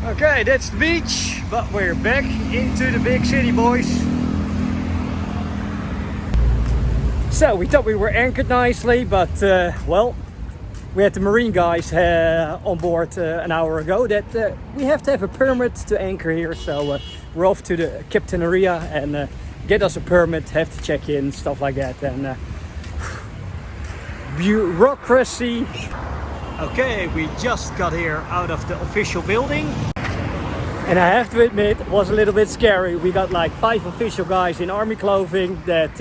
Okay, that's the beach, but we're back into the big city, boys. So we thought we were anchored nicely, but well, we had the marine guys on board an hour ago that we have to have a permit to anchor here. So we're off to the captaineria and get us a permit, have to check in, stuff like that. And bureaucracy. Okay, we just got here out of the official building. And I have to admit, it was a little bit scary. We got like 5 official guys in army clothing that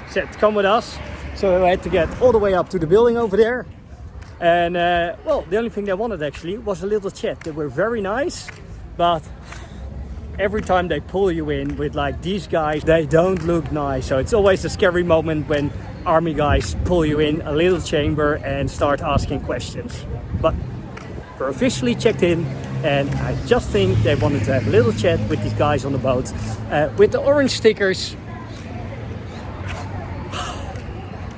said come with us. So I had to get all the way up to the building over there. And well, the only thing they wanted actually was a little chat. They were very nice, but every time they pull you in with like these guys, they don't look nice. So it's always a scary moment when army guys pull you in a little chamber and start asking questions. But we're officially checked in, and I just think they wanted to have a little chat with these guys on the boat with the orange stickers.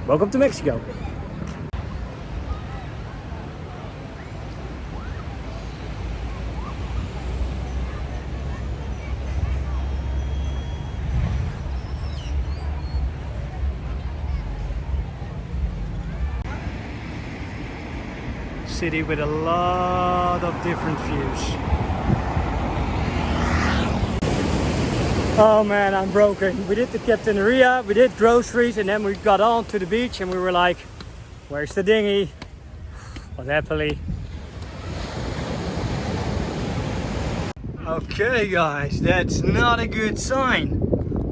Welcome to Mexico. City with a lot of different views. Oh man, I'm broken. We did the captaineria, we did groceries, and then we got on to the beach and we were like, where's the dinghy? But happily. Okay guys, that's not a good sign.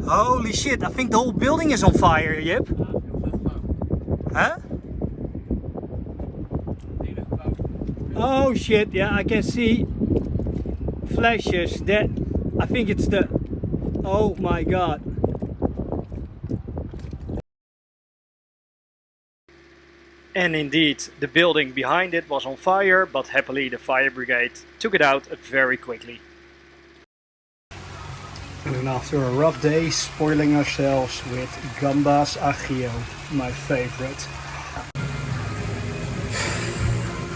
Holy shit, I think the whole building is on fire, Jip. Huh? Oh shit, yeah, I can see flashes. That, I think it's the, oh my god. And indeed, the building behind it was on fire, but happily the fire brigade took it out very quickly. And after a rough day, spoiling ourselves with gambas agio, my favorite.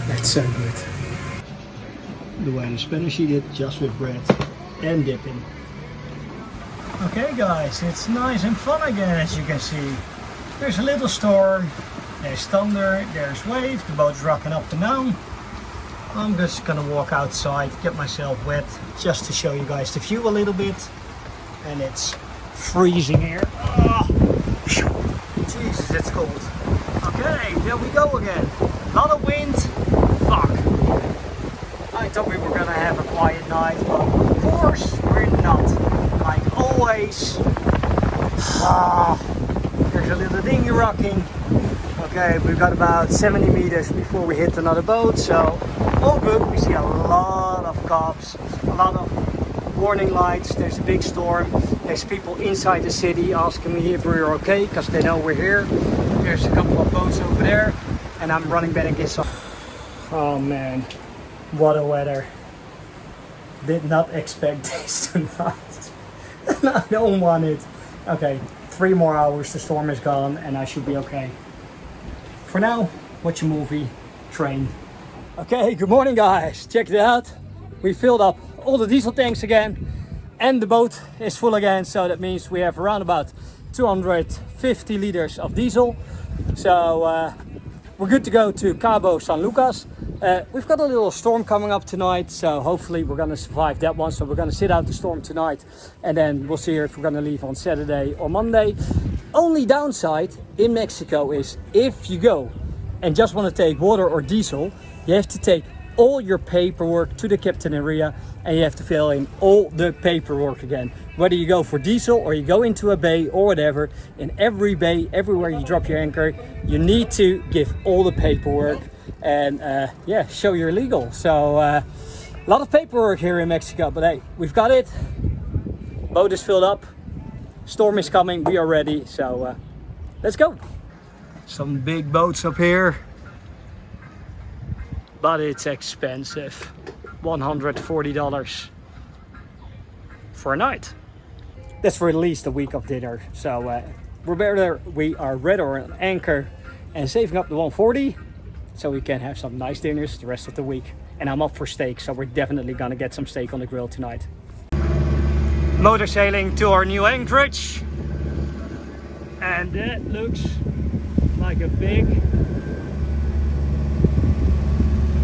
That's so good. The way in Spanish eat it, just with bread and dipping. Okay guys, it's nice and fun again, as you can see. There's a little storm, there's thunder, there's waves, the boat's rocking up and down. I'm just gonna walk outside, get myself wet, just to show you guys the view a little bit. And it's freezing here. Oh, Jesus, it's cold. Okay, there we go again. A lot of wind. Fuck. I thought we were gonna have a quiet night, but of course we're not. Like always. There's a little dinghy rocking. Okay, we've got about 70 meters before we hit another boat, so all good. We see a lot of cops, a lot of warning lights. There's a big storm. There's people inside the city asking me if we're okay, because they know we're here. There's a couple of boats over there, and I'm running back against some. Oh man, what a weather. Did not expect this tonight. I don't want it. Okay, 3 more hours, the storm is gone, and I should be okay. For now, watch a movie, train. Okay, good morning guys. Check it out. We filled up all the diesel tanks again, and the boat is full again, so that means we have around about 250 liters of diesel. So we're good to go to Cabo San Lucas. We've got a little storm coming up tonight, so hopefully we're gonna survive that one. So we're gonna sit out the storm tonight, and then we'll see if we're gonna leave on Saturday or Monday. Only downside in Mexico is if you go and just want to take water or diesel, you have to take all your paperwork to the captaineria, and you have to fill in all the paperwork again. Whether you go for diesel or you go into a bay or whatever, in every bay, everywhere you drop your anchor, you need to give all the paperwork and yeah, show you're legal. So a lot of paperwork here in Mexico, but hey, we've got it. Boat is filled up, storm is coming, we are ready, so let's go. Some big boats up here, but it's expensive. $140 for a night. That's for at least a week of dinner. So we are ready on anchor and saving up the 140 so we can have some nice dinners the rest of the week. and I'm up for steak, so we're definitely gonna get some steak on the grill tonight. Motor sailing to our new anchorage, and that looks like a big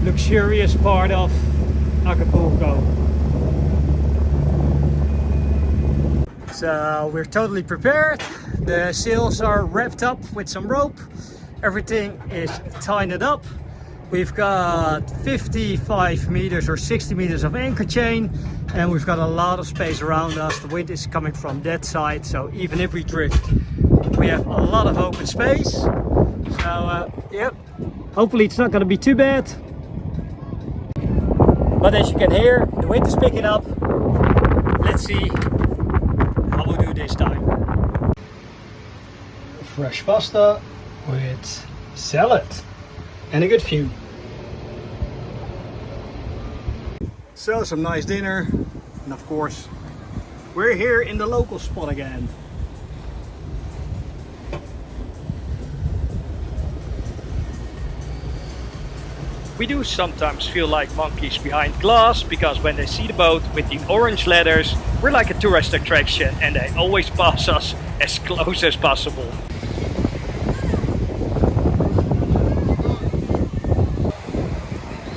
luxurious part of Acapulco. So we're totally prepared. The sails are wrapped up with some rope. Everything is tied up. We've got 55 meters or 60 meters of anchor chain, and we've got a lot of space around us. The wind is coming from that side, so even if we drift, we have a lot of open space. So yep, hopefully it's not going to be too bad. But as you can hear, the wind is picking up. Let's see how we'll do this time. Fresh pasta with salad and a good view. So some nice dinner, and of course we're here in the local spot again. We do sometimes feel like monkeys behind glass, because when they see the boat with the orange letters, we're like a tourist attraction and they always pass us as close as possible.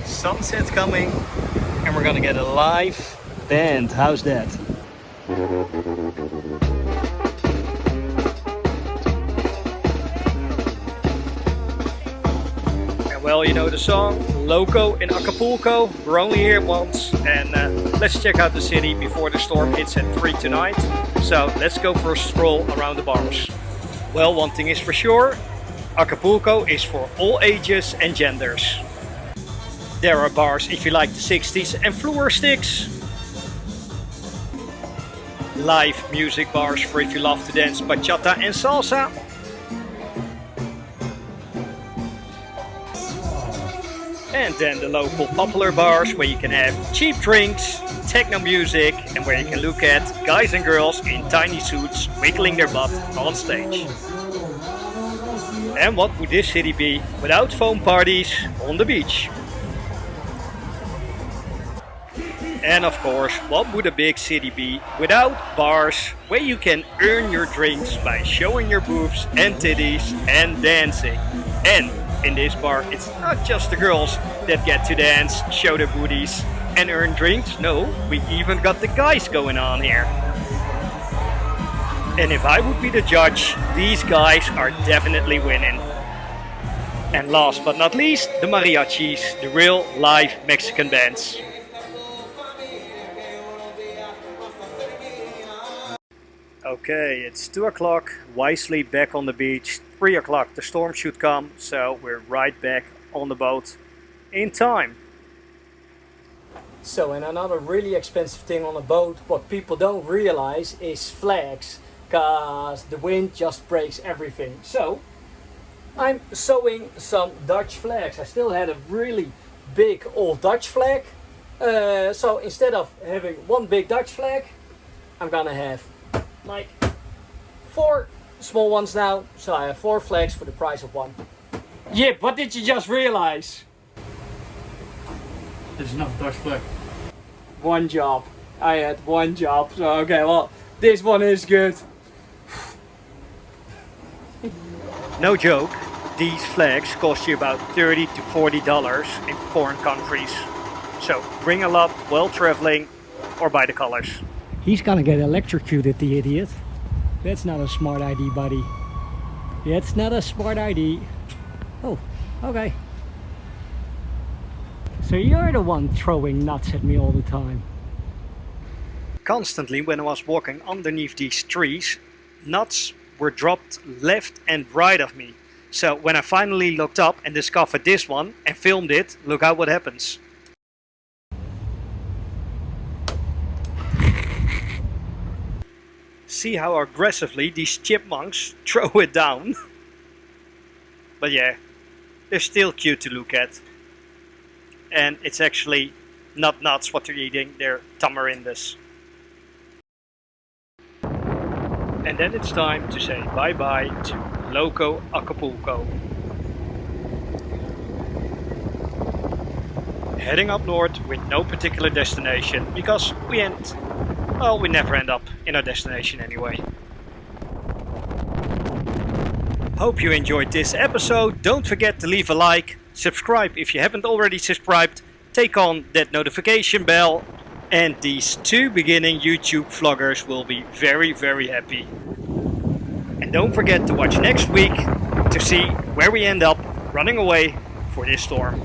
Sunset's coming and we're gonna get a live band. How's that? Well, you know the song, Loco in Acapulco. We're only here once, and let's check out the city before the storm hits at 3 tonight. So let's go for a stroll around the bars. Well, one thing is for sure, Acapulco is for all ages and genders. There are bars if you like the 60s and floor sticks. Live music bars for if you love to dance bachata and salsa. And then the local popular bars where you can have cheap drinks, techno music, and where you can look at guys and girls in tiny suits wiggling their butt on stage. And what would this city be without foam parties on the beach? And of course, what would a big city be without bars where you can earn your drinks by showing your boobs and titties and dancing? And in this bar, it's not just the girls that get to dance, show their booties and earn drinks. No, we even got the guys going on here. And if I would be the judge, these guys are definitely winning. And last but not least, the mariachis, the real live Mexican bands. Okay, it's 2 o'clock, wisely back on the beach. 3 o'clock, the storm should come, so we're right back on the boat in time. So, and another really expensive thing on a boat, what people don't realize is flags, because the wind just breaks everything. So, I'm sewing some Dutch flags. I still had a really big old Dutch flag, so instead of having one big Dutch flag, I'm gonna have like 4 small ones now, so I have 4 flags for the price of 1. Jip, what did you just realize? There's enough Dutch flag. One job. I had one job, so okay, well, this one is good. No joke, these flags cost you about $30 to $40 in foreign countries. So bring a lot while traveling or buy the colors. He's gonna get electrocuted, the idiot. That's not a smart idea, buddy. That's not a smart idea. Oh, okay. So you're the one throwing nuts at me all the time. Constantly, when I was walking underneath these trees, nuts were dropped left and right of me. So when I finally looked up and discovered this one and filmed it, look out what happens. See how aggressively these chipmunks throw it down. But yeah, they're still cute to look at. And it's actually not nuts what they're eating, they're tamarindas. And then it's time to say bye-bye to Loco Acapulco. heading up north with no particular destination because we never end up in our destination anyway. Hope you enjoyed this episode. Don't forget to leave a like, subscribe if you haven't already subscribed, take on that notification bell, and these two beginning YouTube vloggers will be very, very happy. And don't forget to watch next week to see where we end up running away for this storm.